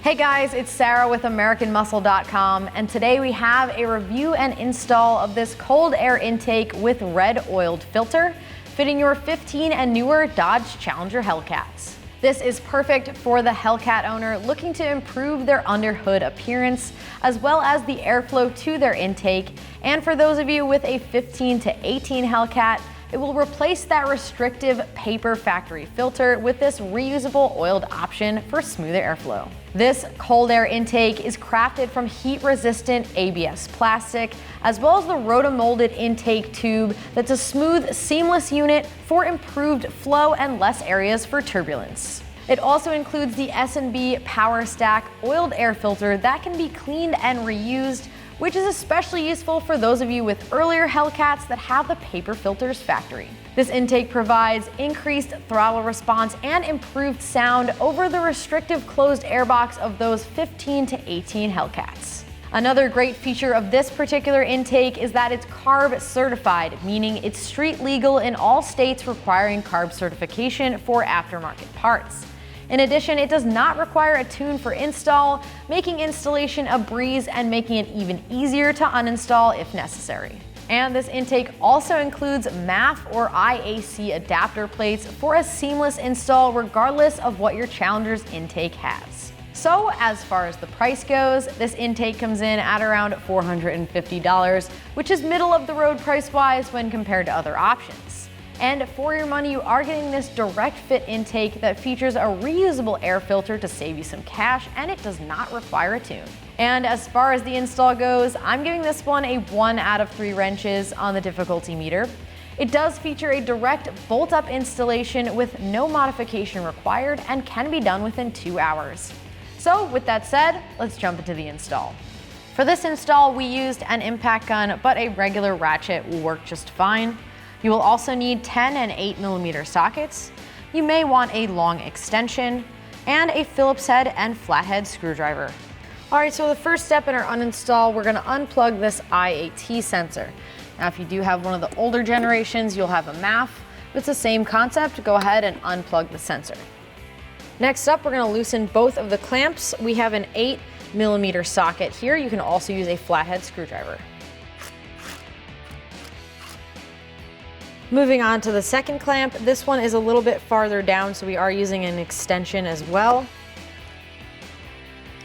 Hey guys, it's Sarah with AmericanMuscle.com, and today we have a review and install of this cold air intake with red oiled filter fitting your 15 and newer Dodge Challenger Hellcats. This is perfect for the Hellcat owner looking to improve their underhood appearance as well as the airflow to their intake, and for those of you with a 15 to 18 Hellcat, it will replace that restrictive paper factory filter with this reusable oiled option for smoother airflow. This cold air intake is crafted from heat-resistant ABS plastic, as well as the rotomolded intake tube that's a smooth, seamless unit for improved flow and less areas for turbulence. It also includes the S&B Power Stack oiled air filter that can be cleaned and reused, which is especially useful for those of you with earlier Hellcats that have the paper filters factory. This intake provides increased throttle response and improved sound over the restrictive closed airbox of those 15 to 18 Hellcats. Another great feature of this particular intake is that it's CARB certified, meaning it's street legal in all states requiring CARB certification for aftermarket parts. In addition, it does not require a tune for install, making installation a breeze and making it even easier to uninstall if necessary. And this intake also includes MAF or IAC adapter plates for a seamless install regardless of what your Challenger's intake has. So as far as the price goes, this intake comes in at around $450, which is middle of the road price-wise when compared to other options. And for your money, you are getting this direct fit intake that features a reusable air filter to save you some cash, and it does not require a tune. And as far as the install goes, I'm giving this one a 1 out of 3 wrenches on the difficulty meter. It does feature a direct bolt-up installation with no modification required and can be done within 2 hours. So with that said, let's jump into the install. For this install, we used an impact gun, but a regular ratchet will work just fine. You will also need 10 and 8mm sockets. You may want a long extension and a Phillips head and flathead screwdriver. All right, so the first step in our uninstall, we're gonna unplug this IAT sensor. Now, if you do have one of the older generations, you'll have a MAF. If it's the same concept, go ahead and unplug the sensor. Next up, we're gonna loosen both of the clamps. We have an 8mm socket here. You can also use a flathead screwdriver. Moving on to the second clamp, this one is a little bit farther down, so we are using an extension as well.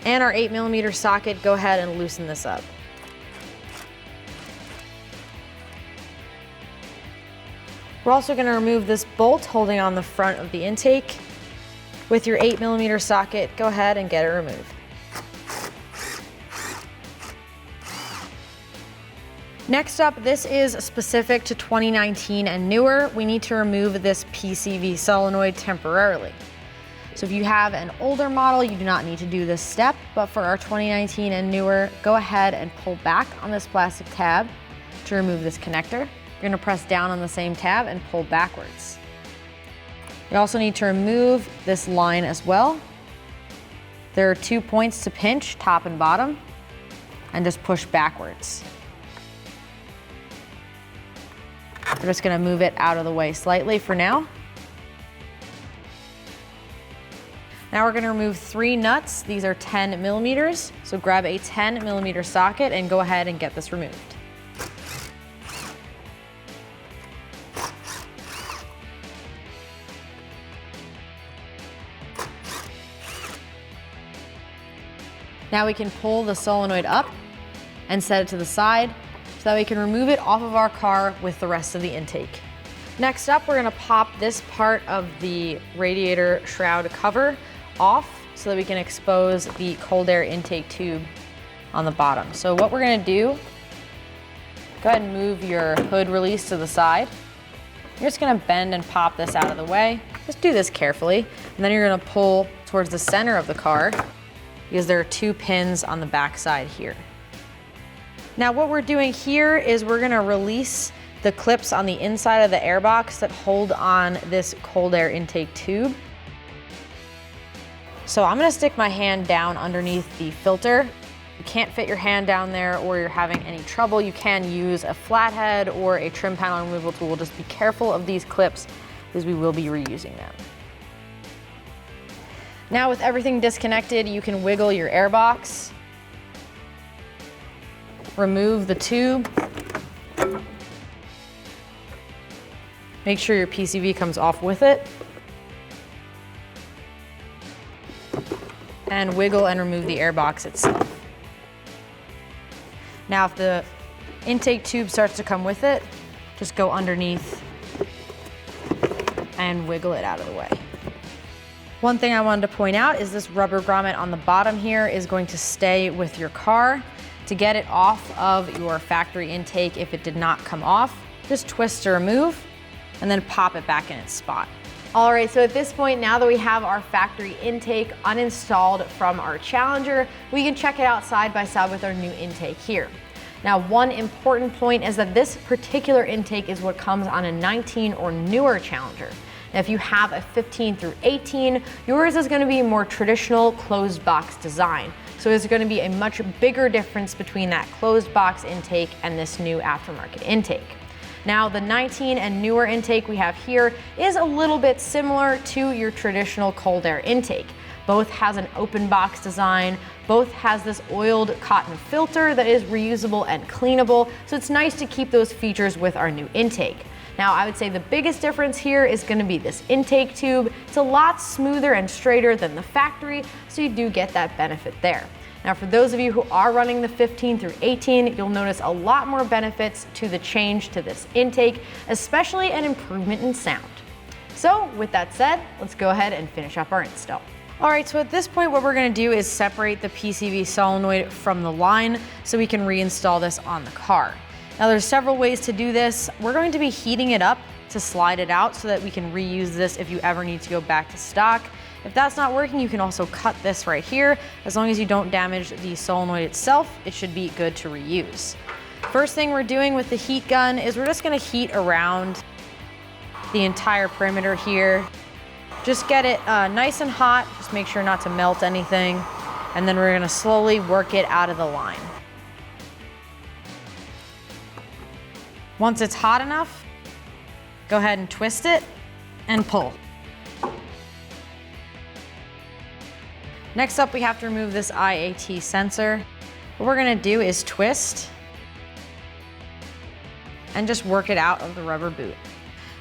And our 8mm socket, go ahead and loosen this up. We're also going to remove this bolt holding on the front of the intake. With your 8mm socket, go ahead and get it removed. Next up, this is specific to 2019 and newer. We need to remove this PCV solenoid temporarily. So if you have an older model, you do not need to do this step, but for our 2019 and newer, go ahead and pull back on this plastic tab to remove this connector. You're gonna press down on the same tab and pull backwards. You also need to remove this line as well. There are 2 points to pinch, top and bottom, and just push backwards. We're just gonna move it out of the way slightly for now. Now we're gonna remove 3 nuts. These are 10mm, so grab a 10mm socket and go ahead and get this removed. Now we can pull the solenoid up and set it to the side, so that we can remove it off of our car with the rest of the intake. Next up, we're gonna pop this part of the radiator shroud cover off so that we can expose the cold air intake tube on the bottom. So what we're gonna do, go ahead and move your hood release to the side. You're just gonna bend and pop this out of the way. Just do this carefully. And then you're gonna pull towards the center of the car because there are 2 pins on the back side here. Now what we're doing here is we're gonna release the clips on the inside of the airbox that hold on this cold air intake tube. So I'm gonna stick my hand down underneath the filter. You can't fit your hand down there or you're having any trouble, you can use a flathead or a trim panel removal tool. Just be careful of these clips because we will be reusing them. Now with everything disconnected, you can wiggle your air box, remove the tube, make sure your PCV comes off with it, and wiggle and remove the air box itself. Now if the intake tube starts to come with it, just go underneath and wiggle it out of the way. One thing I wanted to point out is this rubber grommet on the bottom here is going to stay with your car. To get it off of your factory intake, if it did not come off, just twist to remove and then pop it back in its spot. All right, so at this point, now that we have our factory intake uninstalled from our Challenger, we can check it out side by side with our new intake here. Now, one important point is that this particular intake is what comes on a 19 or newer Challenger. Now, if you have a 15 through 18, yours is going to be a more traditional closed box design. So there's going to be a much bigger difference between that closed box intake and this new aftermarket intake. Now, the 19 and newer intake we have here is a little bit similar to your traditional cold air intake. Both has an open box design, both has this oiled cotton filter that is reusable and cleanable, so it's nice to keep those features with our new intake. Now, I would say the biggest difference here is going to be this intake tube. It's a lot smoother and straighter than the factory, so you do get that benefit there. Now, for those of you who are running the 15 through 18, you'll notice a lot more benefits to the change to this intake, especially an improvement in sound. So with that said, let's go ahead and finish up our install. All right, so at this point, what we're gonna do is separate the PCV solenoid from the line so we can reinstall this on the car. Now there's several ways to do this. We're going to be heating it up to slide it out so that we can reuse this if you ever need to go back to stock. If that's not working, you can also cut this right here. As long as you don't damage the solenoid itself, it should be good to reuse. First thing we're doing with the heat gun is we're just gonna heat around the entire perimeter here. Just get it nice and hot, just make sure not to melt anything, and then we're gonna slowly work it out of the line. Once it's hot enough, go ahead and twist it and pull. Next up, we have to remove this IAT sensor. What we're gonna do is twist and just work it out of the rubber boot.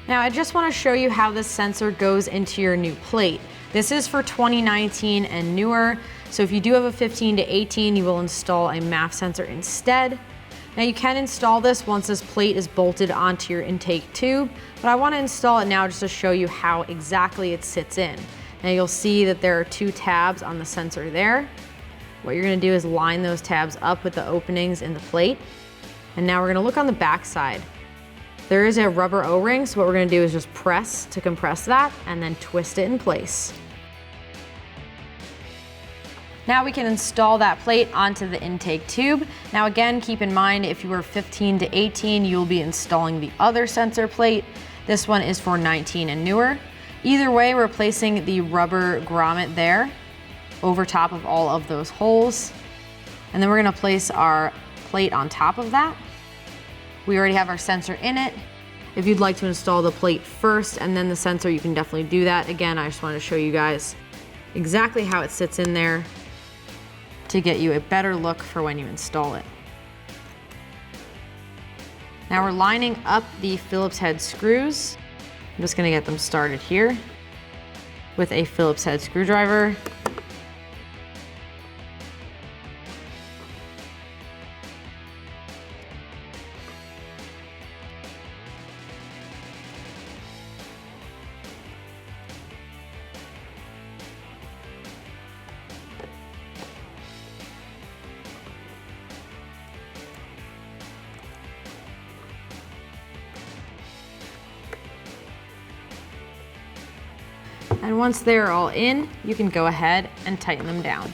Now, I just wanna show you how this sensor goes into your new plate. This is for 2019 and newer, so if you do have a 15 to 18, you will install a MAF sensor instead. Now you can install this once this plate is bolted onto your intake tube, but I want to install it now just to show you how exactly it sits in. Now you'll see that there are two tabs on the sensor there. What you're going to do is line those tabs up with the openings in the plate. And now we're going to look on the back side. There is a rubber O-ring, so what we're going to do is just press to compress that and then twist it in place. Now we can install that plate onto the intake tube. Now again, keep in mind if you are 15 to 18, you'll be installing the other sensor plate. This one is for 19 and newer. Either way, we're placing the rubber grommet there over top of all of those holes. And then we're gonna place our plate on top of that. We already have our sensor in it. If you'd like to install the plate first and then the sensor, you can definitely do that. Again, I just wanted to show you guys exactly how it sits in there to get you a better look for when you install it. Now we're lining up the Phillips head screws. I'm just gonna get them started here with a Phillips head screwdriver. And once they're all in, you can go ahead and tighten them down.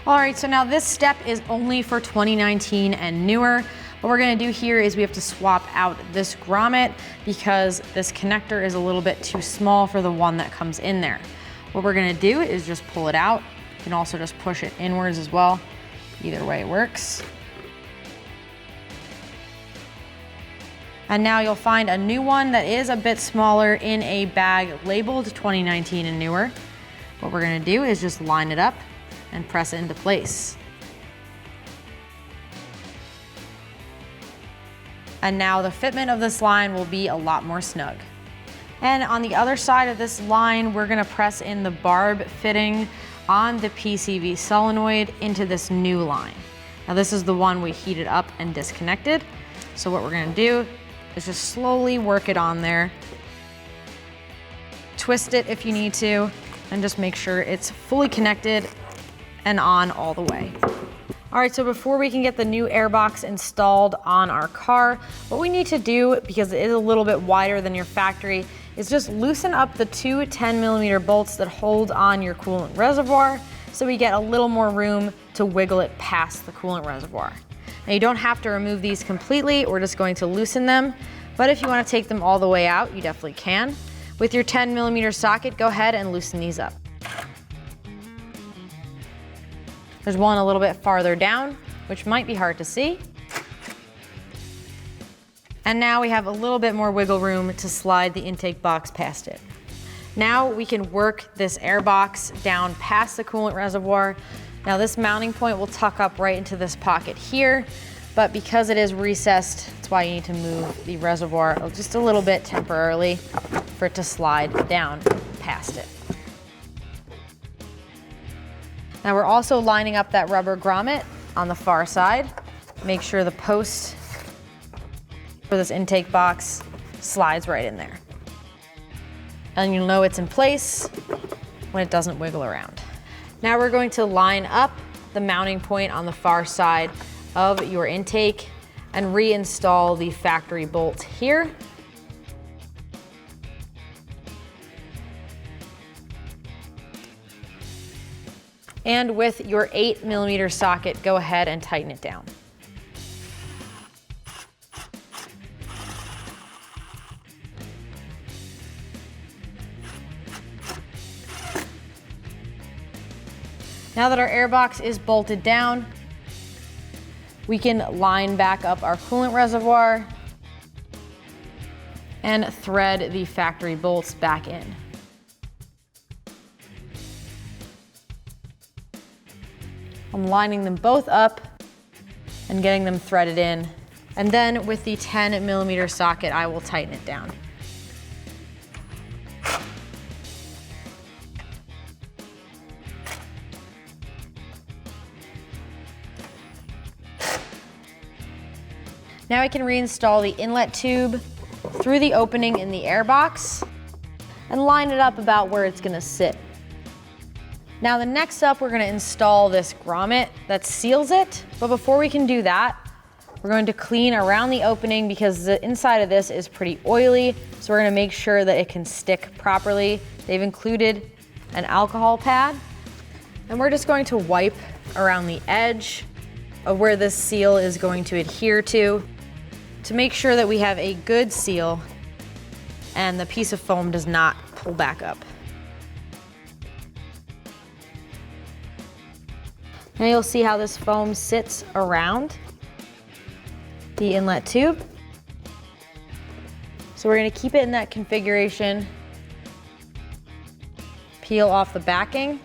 All right, so now this step is only for 2019 and newer. What we're gonna do here is we have to swap out this grommet because this connector is a little bit too small for the one that comes in there. What we're gonna do is just pull it out. You can also just push it inwards as well. Either way works. And now you'll find a new one that is a bit smaller in a bag labeled 2019 and newer. What we're gonna do is just line it up and press it into place. And now the fitment of this line will be a lot more snug. And on the other side of this line, we're gonna press in the barb fitting on the PCV solenoid into this new line. Now this is the one we heated up and disconnected. So what we're gonna do is just slowly work it on there. Twist it if you need to, and just make sure it's fully connected and on all the way. All right, so before we can get the new airbox installed on our car, what we need to do, because it is a little bit wider than your factory, is just loosen up the two 10mm bolts that hold on your coolant reservoir so we get a little more room to wiggle it past the coolant reservoir. Now you don't have to remove these completely, we're just going to loosen them, but if you want to take them all the way out, you definitely can. With your 10mm socket, go ahead and loosen these up. There's one a little bit farther down, which might be hard to see. And now we have a little bit more wiggle room to slide the intake box past it. Now we can work this air box down past the coolant reservoir. Now this mounting point will tuck up right into this pocket here, but because it is recessed, that's why you need to move the reservoir just a little bit temporarily for it to slide down past it. Now we're also lining up that rubber grommet on the far side. Make sure the post for this intake box slides right in there. And you'll know it's in place when it doesn't wiggle around. Now we're going to line up the mounting point on the far side of your intake and reinstall the factory bolt here. And with your 8mm socket, go ahead and tighten it down. Now that our airbox is bolted down, we can line back up our coolant reservoir and thread the factory bolts back in. I'm lining them both up and getting them threaded in. And then with the 10mm socket, I will tighten it down. Now I can reinstall the inlet tube through the opening in the airbox and line it up about where it's gonna sit. Now the next up, we're gonna install this grommet that seals it. But before we can do that, we're going to clean around the opening because the inside of this is pretty oily. So we're gonna make sure that it can stick properly. They've included an alcohol pad. And we're just going to wipe around the edge of where this seal is going to adhere to make sure that we have a good seal and the piece of foam does not pull back up. Now you'll see how this foam sits around the inlet tube. So we're gonna keep it in that configuration, peel off the backing,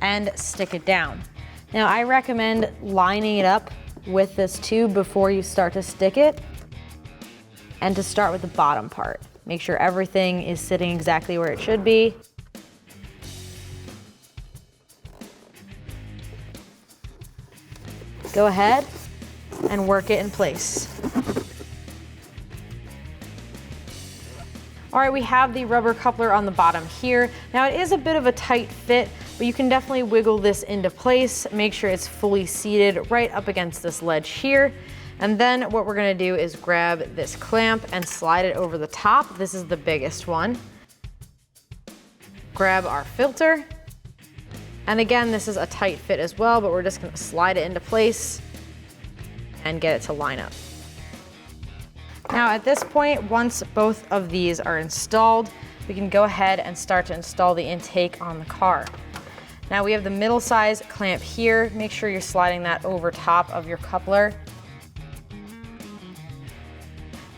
and stick it down. Now I recommend lining it up with this tube before you start to stick it, and to start with the bottom part. Make sure everything is sitting exactly where it should be. Go ahead and work it in place. All right, we have the rubber coupler on the bottom here. Now it is a bit of a tight fit, but you can definitely wiggle this into place. Make sure it's fully seated right up against this ledge here. And then what we're gonna do is grab this clamp and slide it over the top. This is the biggest one. Grab our filter. And again, this is a tight fit as well, but we're just gonna slide it into place and get it to line up. Now at this point, once both of these are installed, we can go ahead and start to install the intake on the car. Now we have the middle size clamp here. Make sure you're sliding that over top of your coupler.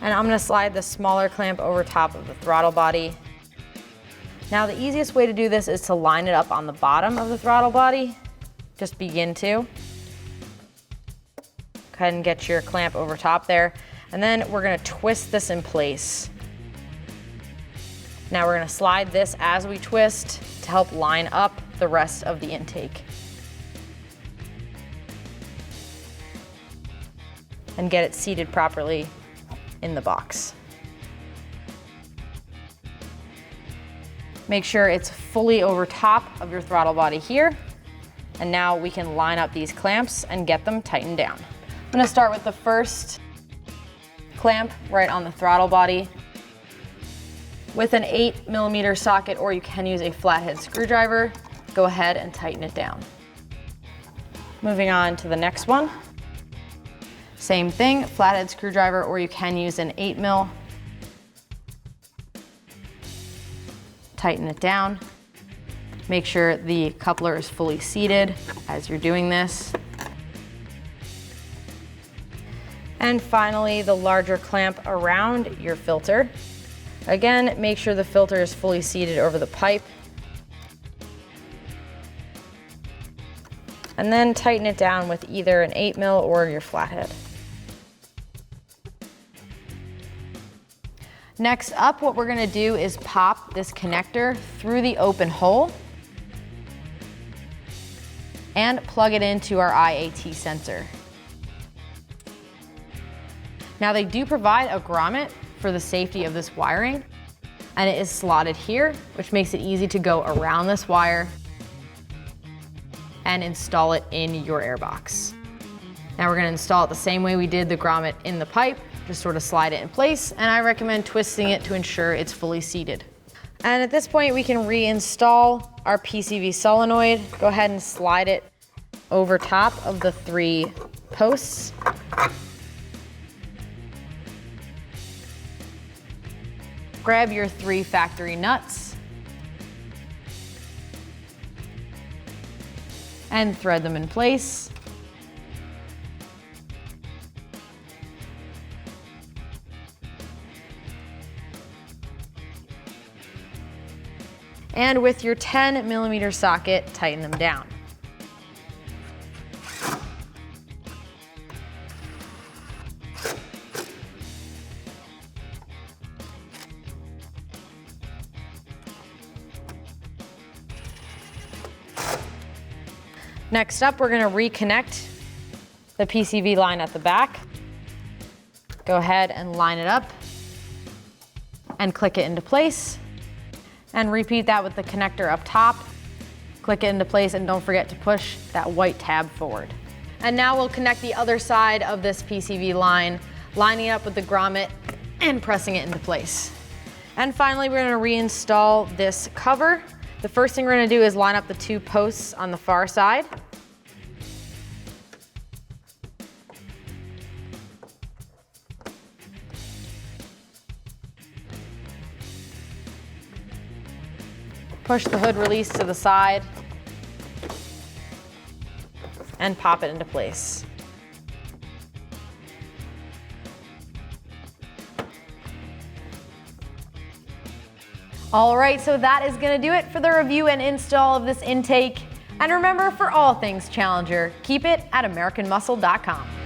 And I'm gonna slide the smaller clamp over top of the throttle body. Now the easiest way to do this is to line it up on the bottom of the throttle body. Just begin to. Go ahead and get your clamp over top there. And then we're gonna twist this in place. Now we're gonna slide this as we twist to help line up the rest of the intake. And get it seated properly in the box. Make sure it's fully over top of your throttle body here. And now we can line up these clamps and get them tightened down. I'm gonna start with the first clamp right on the throttle body with an 8mm socket, or you can use a flathead screwdriver. Go ahead and tighten it down. Moving on to the next one. Same thing, flathead screwdriver, or you can use an 8mm. Tighten it down. Make sure the coupler is fully seated as you're doing this. And finally, the larger clamp around your filter. Again, make sure the filter is fully seated over the pipe. And then tighten it down with either an 8mm or your flathead. Next up, what we're gonna do is pop this connector through the open hole and plug it into our IAT sensor. Now they do provide a grommet for the safety of this wiring, and it is slotted here, which makes it easy to go around this wire and install it in your airbox. Now we're gonna install it the same way we did the grommet in the pipe, just sort of slide it in place, and I recommend twisting it to ensure it's fully seated. And at this point, we can reinstall our PCV solenoid. Go ahead and slide it over top of the 3 posts. Grab your 3 factory nuts and thread them in place. And with your 10mm socket, tighten them down. Next up, we're gonna reconnect the PCV line at the back. Go ahead and line it up and click it into place. And repeat that with the connector up top. Click it into place and don't forget to push that white tab forward. And now we'll connect the other side of this PCV line, lining it up with the grommet and pressing it into place. And finally, we're gonna reinstall this cover. The first thing we're gonna do is line up the 2 posts on the far side. Push the hood release to the side and pop it into place. All right, so that is gonna do it for the review and install of this intake. And remember, for all things Challenger, keep it at AmericanMuscle.com.